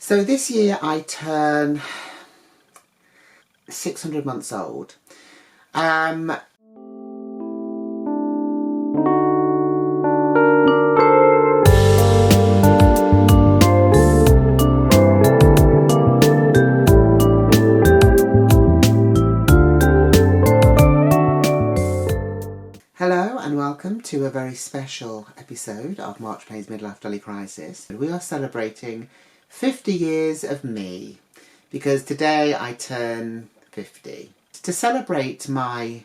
So this year I turn 600 months old. Hello and welcome to a very special episode of March Payne's Midlife Dolly Crisis. We are celebrating 50 years of me because today I turn 50. To celebrate my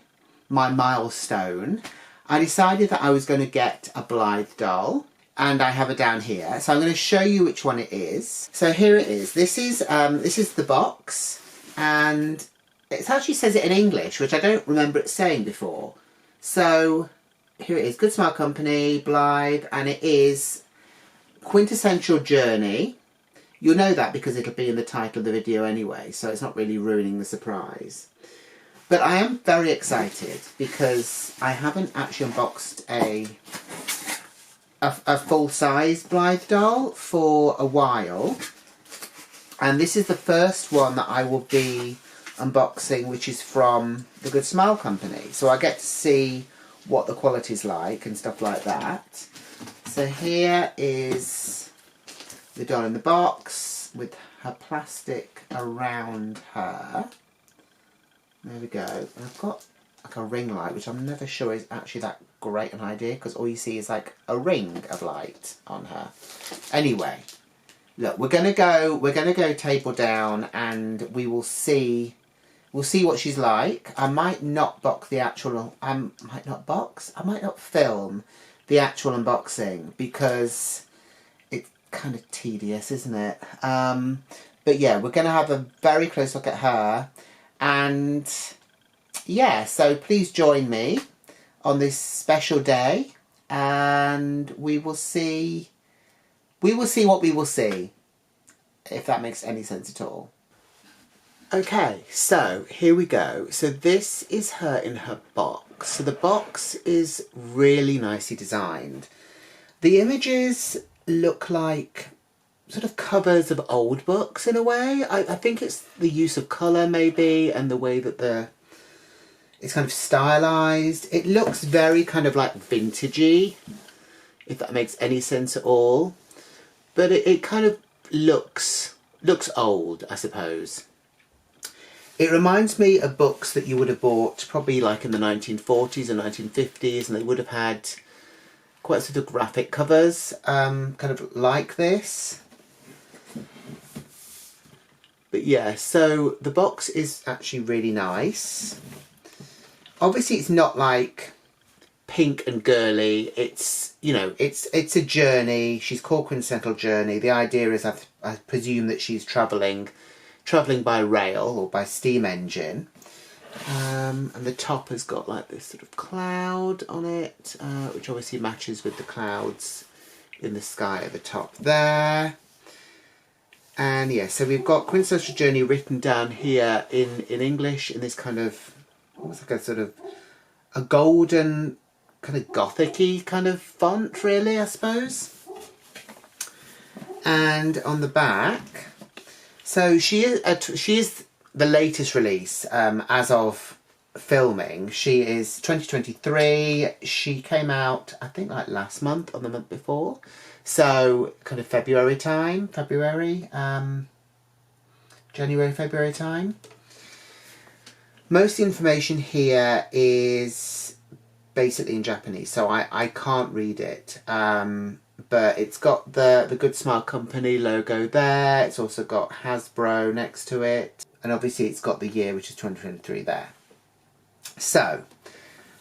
milestone, I decided that I was going to get a Blythe doll, and I have it down here. So I'm going to show you which one it is. So here it is. This is the box, and it actually says it in English, which I don't remember it saying before. So here it is, Good Smile Company, Blythe, and it is Quintessential Journey. You'll know that because it'll be in the title of the video anyway, so it's not really ruining the surprise. But I am very excited because I haven't actually unboxed a full-size Blythe doll for a while. And this is the first one that I will be unboxing, which is from the Good Smile Company. So I get to see what the quality's like and stuff like that. So here is the doll in the box with her plastic around her. There we go. And I've got like a ring light, which I'm never sure is actually that great an idea because all you see is like a ring of light on her. Anyway, look, we're gonna go table down and we will see. We'll see what she's like. I might not box the actual. I might not film the actual unboxing because it's kind of tedious, isn't it? But yeah, we're going to have a very close look at her, and yeah. So please join me on this special day, and we will see. We will see what we will see, if that makes any sense at all. Okay, so here we go. So this is her in her box. So the box is really nicely designed. The images look like sort of covers of old books in a way. I think it's the use of colour maybe and the way that it's kind of stylized. It looks very kind of like vintagey, if that makes any sense at all. But it kind of looks old, I suppose. It reminds me of books that you would have bought probably like in the 1940s and 1950s, and they would have had quite sort of graphic covers, kind of like this. But yeah, so the box is actually really nice. Obviously it's not like pink and girly. It's, you know, it's a journey. She's called Quintessential Journey. The idea is I presume that she's travelling by rail or by steam engine, and the top has got like this sort of cloud on it, which obviously matches with the clouds in the sky at the top there. And yeah, so we've got Quintessential Journey written down here in English in this kind of almost like a sort of a golden kind of gothic-y kind of font, really, I suppose. And on the back, so she is the latest release as of filming. She is 2023. She came out, I think, like last month or the month before. So kind of January, February time. Most of the information here is basically in Japanese, so I can't read it. But it's got the Good Smile Company logo there. It's also got Hasbro next to it. And obviously it's got the year, which is 2023 there. So,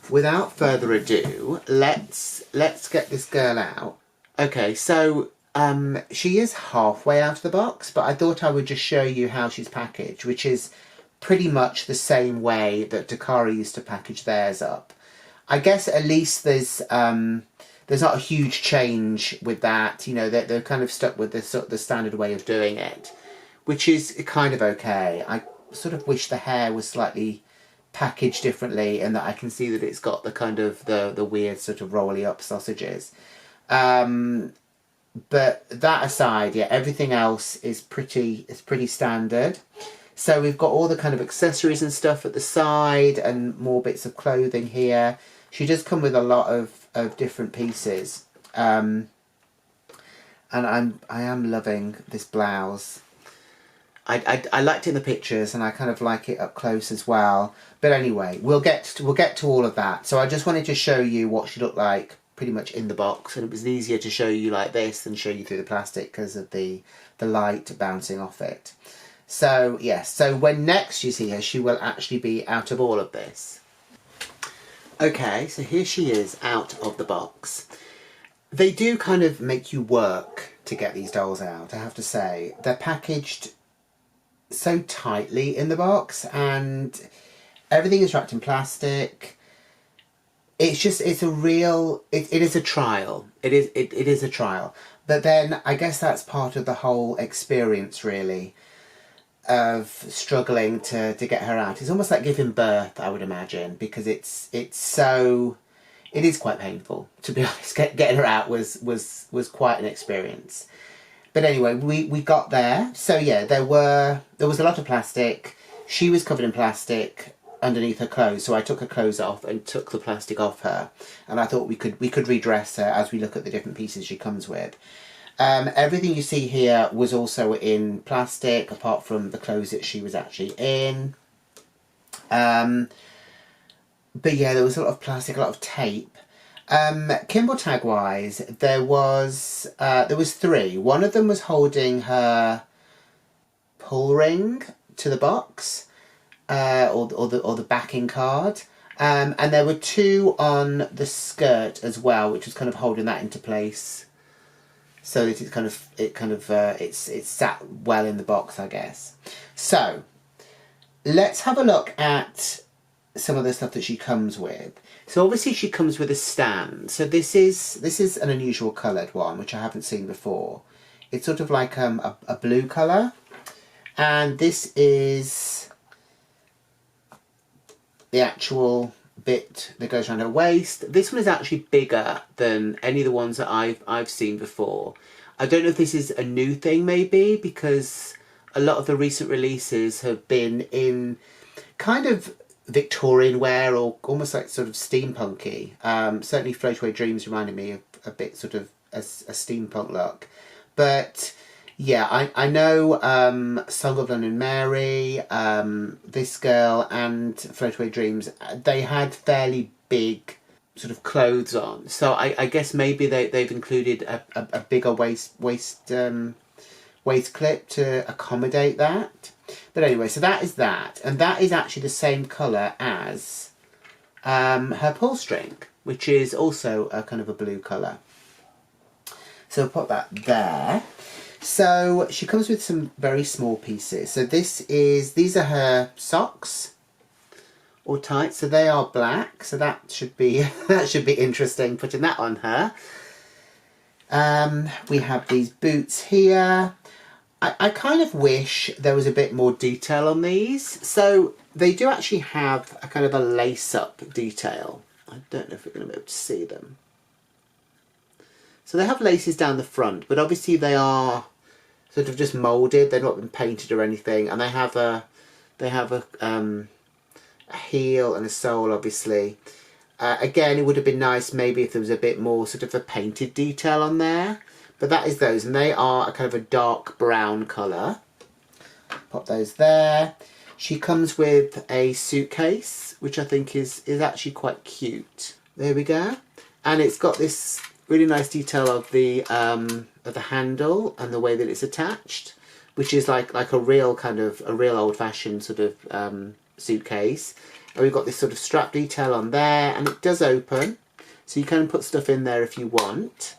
without further ado, let's get this girl out. Okay, so she is halfway out of the box, but I thought I would just show you how she's packaged, which is pretty much the same way that Takara used to package theirs up. I guess at least there's not a huge change with that. You know, they're kind of stuck with the standard way of doing it, which is kind of okay. I sort of wish the hair was slightly packaged differently and that I can see that it's got the kind of the weird sort of rolly up sausages. But that aside, yeah, everything else is pretty standard. So we've got all the kind of accessories and stuff at the side and more bits of clothing here. She does come with a lot of different pieces. And I am loving this blouse. I liked it in the pictures, and I kind of like it up close as well. But anyway, we'll get to all of that. So I just wanted to show you what she looked like pretty much in the box, and it was easier to show you like this than show you through the plastic because of the light bouncing off it. So yes, so when next you see her, she will actually be out of all of this. Okay, so here she is out of the box. They do kind of make you work to get these dolls out, I have to say. They're packaged so tightly in the box, and everything is wrapped in plastic. It's a real, it is a trial. It is a trial. But then I guess that's part of the whole experience, really, of struggling to get her out. It's almost like giving birth, I would imagine, because it is quite painful, to be honest. Getting her out was quite an experience. But anyway, we got there. So yeah, there was a lot of plastic. She was covered in plastic underneath her clothes, so I took her clothes off and took the plastic off her, and I thought we could redress her as we look at the different pieces she comes with. Everything you see here was also in plastic, apart from the clothes that she was actually in. But yeah, there was a lot of plastic, a lot of tape. Kimble tag wise, there was 3. One of them was holding her pull ring to the box. Or the backing card, and there were 2 on the skirt as well, which was kind of holding that into place, so that it's sat well in the box, I guess. So let's have a look at some of the stuff that she comes with. So obviously she comes with a stand. So this is an unusual coloured one, which I haven't seen before. It's sort of like a blue colour, and this is the actual bit that goes around her waist. This one is actually bigger than any of the ones that I've seen before. I don't know if this is a new thing, maybe, because a lot of the recent releases have been in kind of Victorian wear, or almost like sort of steampunky. Certainly Floataway Dreams reminded me of a bit sort of a steampunk look. But yeah, I know Song of London Mary, this girl, and Floataway Dreams, they had fairly big sort of clothes on. So I guess maybe they've included a bigger waist clip to accommodate that. But anyway, so that is that. And that is actually the same colour as her pull string, which is also a kind of a blue colour. So we'll put that there. So she comes with some very small pieces. So these are her socks or tights. So they are black. So that should be interesting, putting that on her. We have these boots here. I kind of wish there was a bit more detail on these. So they do actually have a kind of a lace-up detail. I don't know if we're going to be able to see them. So they have laces down the front, but obviously they are sort of just moulded. They've not been painted or anything, and they have a heel and a sole, obviously. Again, it would have been nice maybe if there was a bit more sort of a painted detail on there, but that is those, and they are a kind of a dark brown colour. Pop those there. She comes with a suitcase, which I think is actually quite cute. There we go, and it's got this really nice detail of the handle and the way that it's attached, which is like a real old-fashioned sort of suitcase. And we've got this sort of strap detail on there, and it does open, so you can put stuff in there if you want.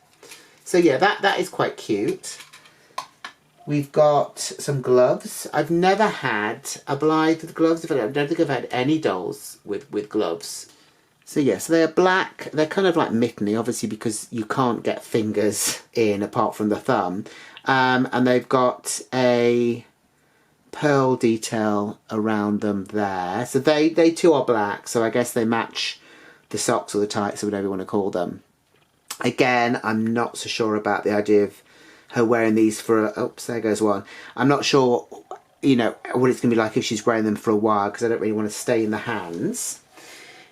So yeah, that is quite cute. We've got some gloves. I've never had a Blythe with gloves. I don't think I've had any dolls with gloves. So yeah, so they're black. They're kind of like mitteny, obviously, because you can't get fingers in apart from the thumb. And they've got a pearl detail around them there. So they too are black. So I guess they match the socks or the tights or whatever you want to call them. Again, I'm not so sure about the idea of her wearing these for a... Oops, there goes one. I'm not sure, you know, what it's going to be like if she's wearing them for a while, because I don't really want to stay in the hands.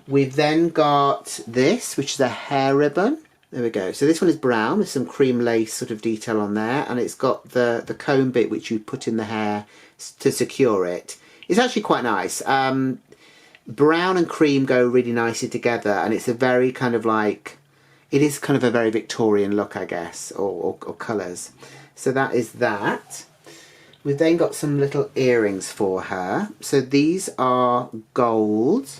We've then got this, which is a hair ribbon. There we go. So this one is brown with some cream lace sort of detail on there, and it's got the comb bit which you put in the hair to secure it. It's actually quite nice. Brown and cream go really nicely together, and it's a very kind of like... It is kind of a very Victorian look, I guess, or colours. So that is that. We've then got some little earrings for her. So these are gold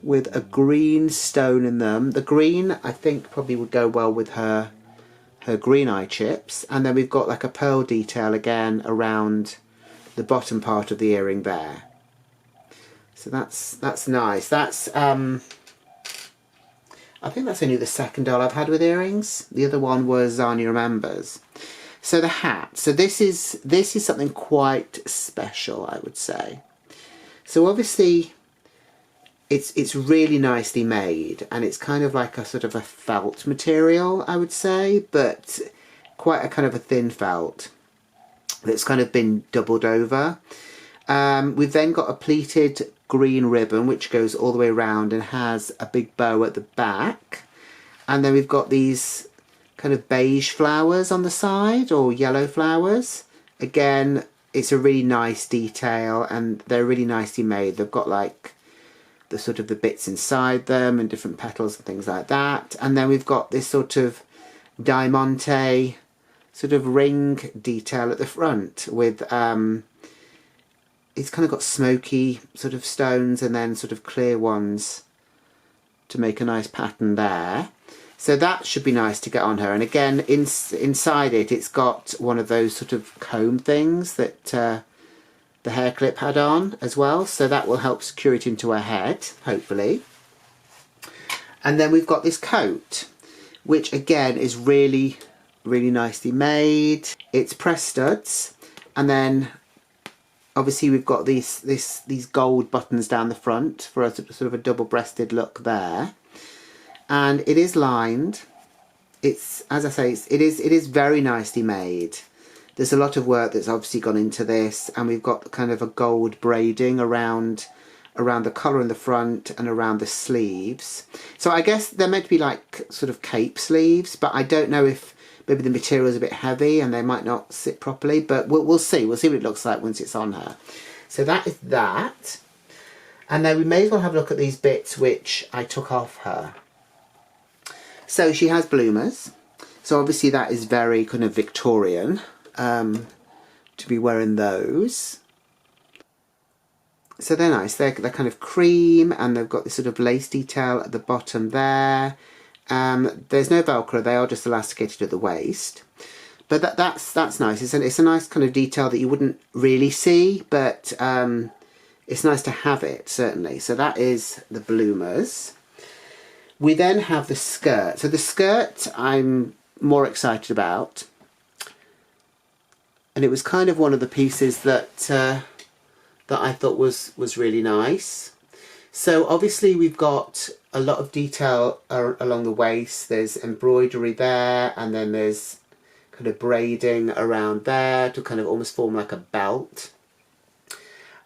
with a green stone in them. The green, I think, probably would go well with her green eye chips. And then we've got like a pearl detail again around the bottom part of the earring there. So that's nice. That's... I think that's only the second doll I've had with earrings. The other one was Zania Remembers. So the hat. So this is something quite special, I would say. So obviously it's really nicely made, and it's kind of like a sort of a felt material, I would say, but quite a kind of a thin felt that's kind of been doubled over. We've then got a pleated green ribbon which goes all the way around and has a big bow at the back, and then we've got these kind of beige flowers on the side, or yellow flowers. Again, it's a really nice detail, and they're really nicely made. They've got like the sort of the bits inside them and different petals and things like that. And then we've got this sort of diamante sort of ring detail at the front with it's kind of got smoky sort of stones and then sort of clear ones to make a nice pattern there. So that should be nice to get on her. And again, inside it, it's got one of those sort of comb things that the hair clip had on as well. So that will help secure it into her head, hopefully. And then we've got this coat, which again is really, really nicely made. It's press studs, and then obviously we've got these gold buttons down the front for a sort of a double-breasted look there, and it is lined. It's, as I say, it is very nicely made. There's a lot of work that's obviously gone into this, and we've got kind of a gold braiding around the collar in the front and around the sleeves. So I guess they're meant to be like sort of cape sleeves, but I don't know if maybe the material is a bit heavy and they might not sit properly, but we'll see. We'll see what it looks like once it's on her. So that is that. And then we may as well have a look at these bits which I took off her. So she has bloomers. So obviously that is very kind of Victorian to be wearing those. So they're nice. They're kind of cream, and they've got this sort of lace detail at the bottom there. There's no Velcro, they are just elasticated at the waist. But that's nice. It's a nice kind of detail that you wouldn't really see, but it's nice to have it, certainly. So that is the bloomers. We then have the skirt. So the skirt I'm more excited about. And it was kind of one of the pieces that I thought was really nice. So obviously we've got a lot of detail along the waist. There's embroidery there, and then there's kind of braiding around there to kind of almost form like a belt.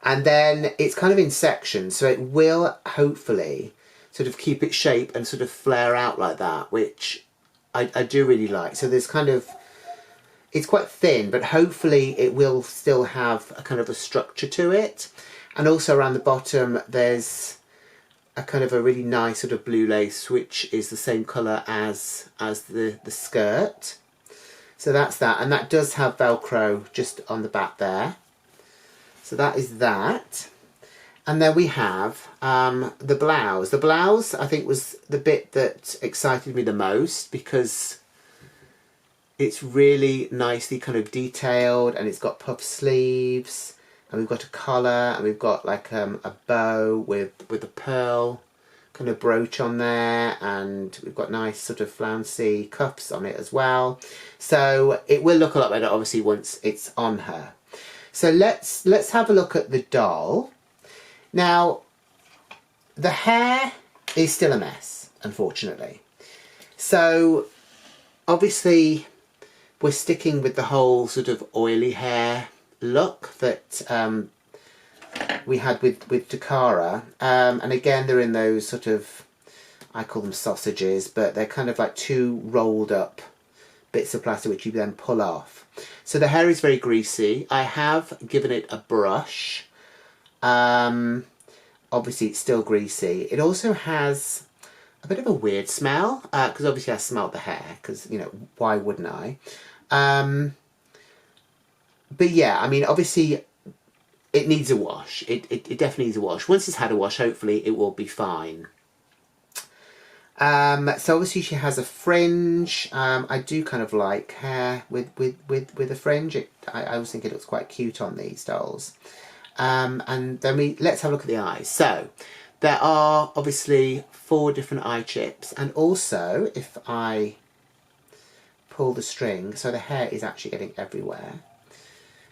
And then it's kind of in sections, so it will hopefully sort of keep its shape and sort of flare out like that, which I do really like. So there's kind of, it's quite thin, but hopefully it will still have a kind of a structure to it. And also around the bottom there's a kind of a really nice sort of blue lace, which is the same colour as the skirt. So that's that, and that does have Velcro just on the back there. So that is that. And then we have the blouse. The blouse I think was the bit that excited me the most, because it's really nicely kind of detailed, and it's got puff sleeves, and we've got a collar, and we've got like a bow with a pearl kind of brooch on there, and we've got nice sort of flouncy cuffs on it as well. So it will look a lot better obviously once it's on her. So let's have a look at the doll. Now the hair is still a mess, unfortunately. So obviously we're sticking with the whole sort of oily hair look that we had with Takara, and again they're in those sort of, I call them sausages, but they're kind of like two rolled up bits of plastic which you then pull off. So the hair is very greasy. I have given it a brush. Obviously it's still greasy. It also has a bit of a weird smell, because obviously I smelled the hair, because, you know, why wouldn't I? But yeah, I mean, obviously it needs a wash. It definitely needs a wash. Once it's had a wash, hopefully it will be fine. So obviously she has a fringe. I do kind of like hair with a fringe. I always think it looks quite cute on these dolls. And then let's have a look at the eyes. So there are obviously 4 different eye chips, and also if I pull the string, so the hair is actually getting everywhere,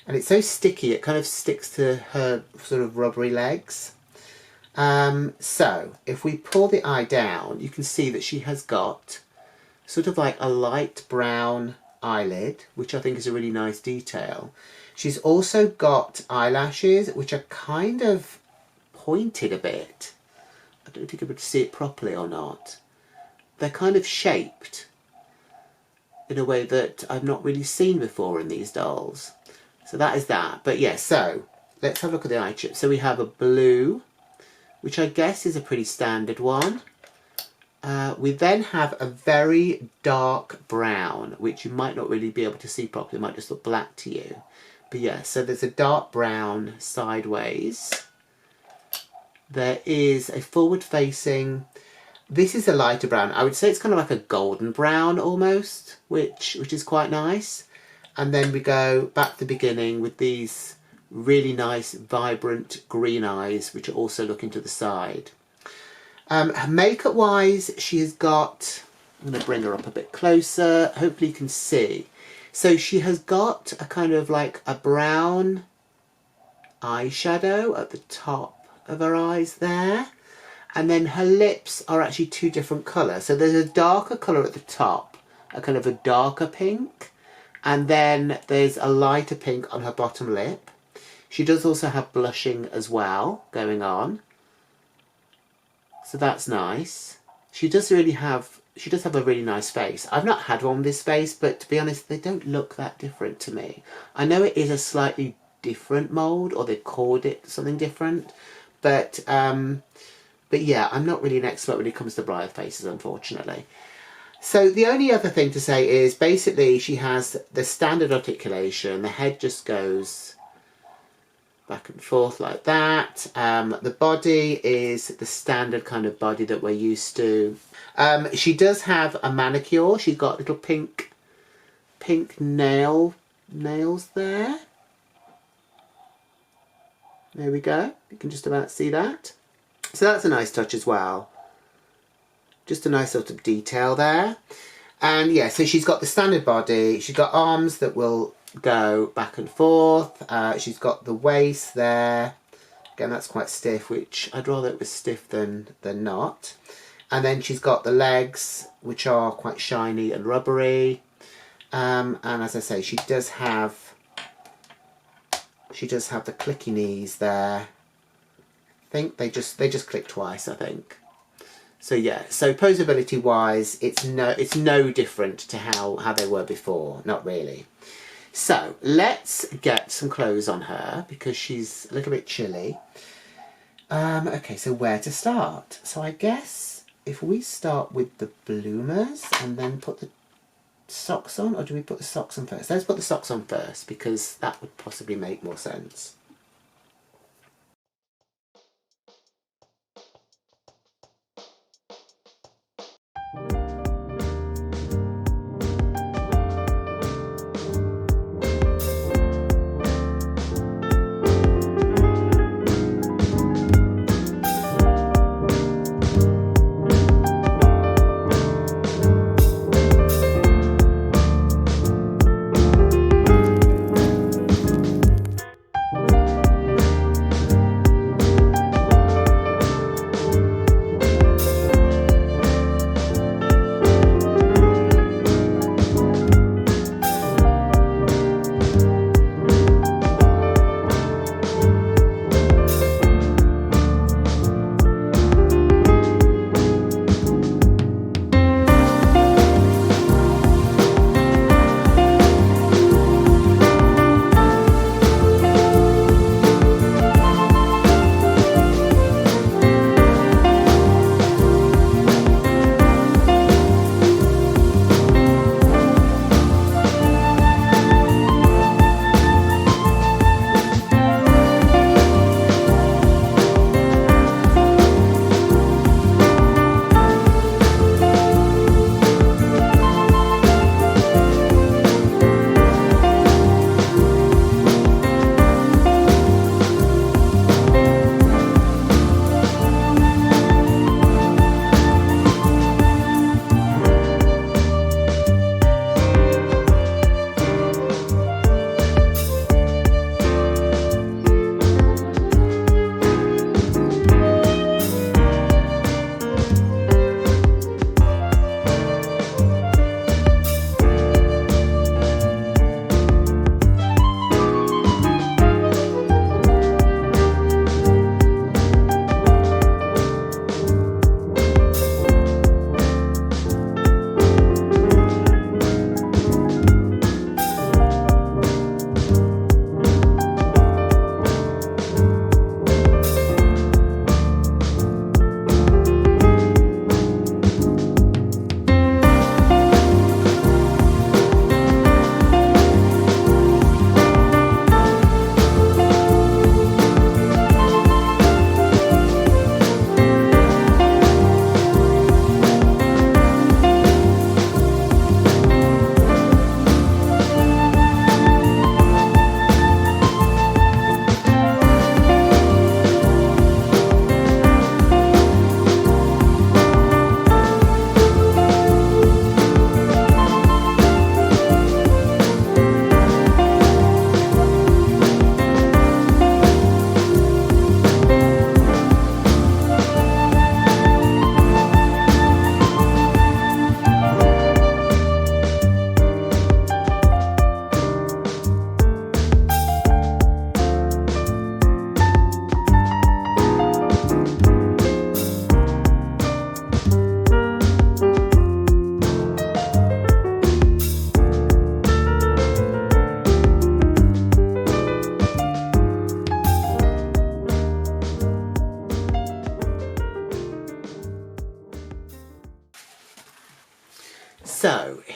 and it's so sticky it kind of sticks to her sort of rubbery legs. So if we pull the eye down, you can see that she has got sort of like a light brown eyelid, which I think is a really nice detail. She's also got eyelashes which are kind of pointed a bit. I don't know if you can be able to see it properly or not. They're kind of shaped in a way that I've not really seen before in these dolls. So that is that. But yeah, so let's have a look at the eye chip. So we have a blue, which I guess is a pretty standard one. We then have a very dark brown, which you might not really be able to see properly. It might just look black to you. But yeah, so there's a dark brown sideways. There is a forward facing, this is a lighter brown. I would say it's kind of like a golden brown almost, which is quite nice. And then we go back to the beginning with these really nice vibrant green eyes, which are also looking to the side. Makeup wise, she has got, I'm going to bring her up a bit closer, hopefully you can see. So she has got a kind of like a brown eyeshadow at the top of her eyes there, and then her lips are actually 2 different colours. So there's a darker colour at the top, a kind of a darker pink, and then there's a lighter pink on her bottom lip. She does also have blushing as well going on, so that's nice. She does have a really nice face. I've not had one with this face, but to be honest, they don't look that different to me. I know it is a slightly different mould, or they've called it something different, but yeah, I'm not really an expert when it comes to Blythe faces, unfortunately. So the only other thing to say is basically she has the standard articulation. The head just goes back and forth like that. The body is the standard kind of body that we're used to. She does have a manicure. She's got little pink nails there. There we go. You can just about see that. So that's a nice touch as well. Just a nice sort of detail there. And yeah, so she's got the standard body. She's got arms that will go back and forth. She's got the waist there. Again, that's quite stiff, which I'd rather it was stiff than not. And then she's got the legs, which are quite shiny and rubbery. And as I say, she does have the clicky knees there. I think they just click twice, I think. So yeah, so posability wise, it's no different to how they were before, not really. So let's get some clothes on her because she's a little bit chilly. Okay, so where to start? So I guess if we start with the bloomers and then put the socks on, or do we put the socks on first? Let's put the socks on first because that would possibly make more sense.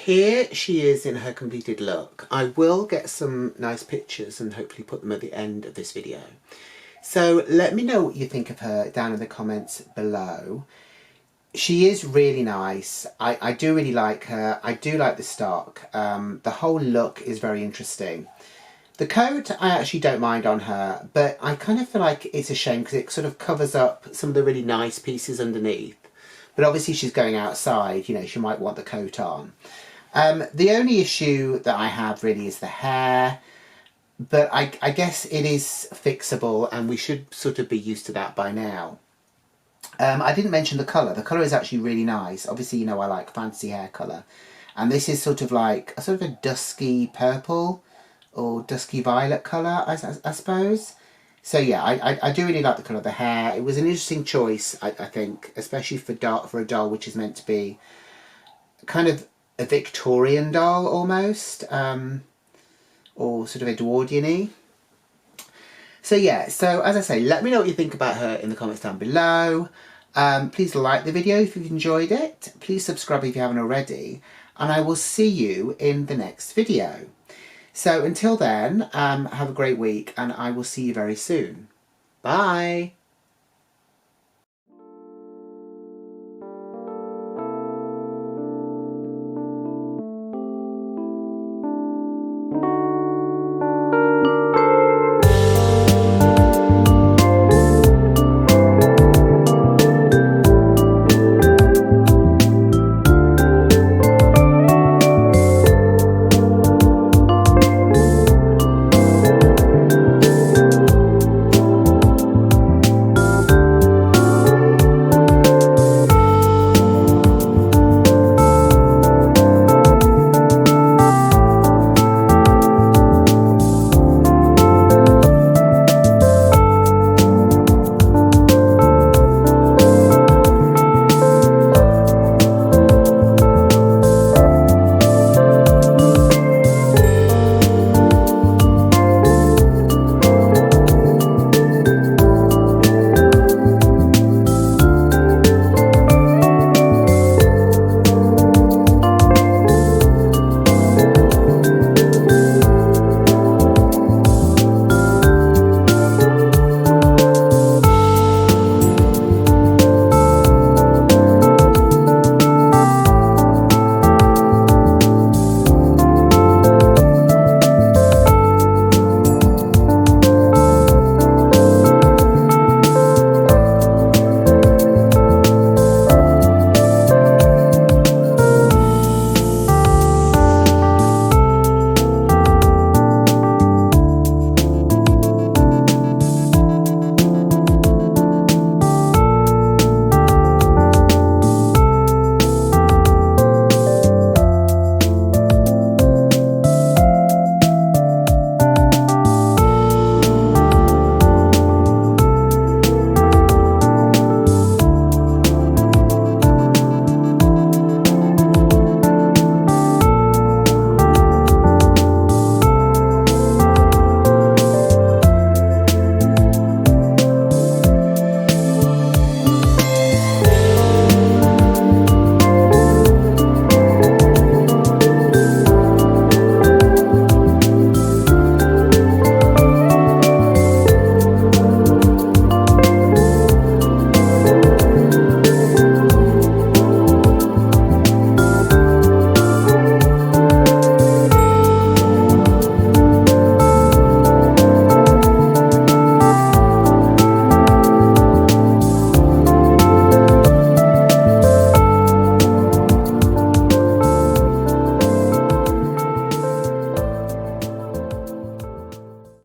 here she is in her completed look. I will get some nice pictures and hopefully put them at the end of this video. So let me know what you think of her down in the comments below. She is really nice. I do really like her. I do like the stock. The whole look is very interesting. The coat I actually don't mind on her, but I kind of feel like it's a shame because it sort of covers up some of the really nice pieces underneath. But obviously she's going outside, you know, she might want the coat on. The only issue that I have really is the hair, but I guess it is fixable and we should sort of be used to that by now. I didn't mention the colour. The colour is actually really nice. Obviously, you know, I like fancy hair colour. And this is sort of like a sort of a dusky purple or dusky violet colour, I suppose. So yeah, I do really like the colour of the hair. It was an interesting choice, I think, especially for a doll which is meant to be kind of a Victorian doll almost, or sort of Edwardian-y. So yeah, so as I say, let me know what you think about her in the comments down below. Please like the video if you've enjoyed it. Please subscribe if you haven't already. And I will see you in the next video. So until then, have a great week and I will see you very soon. Bye!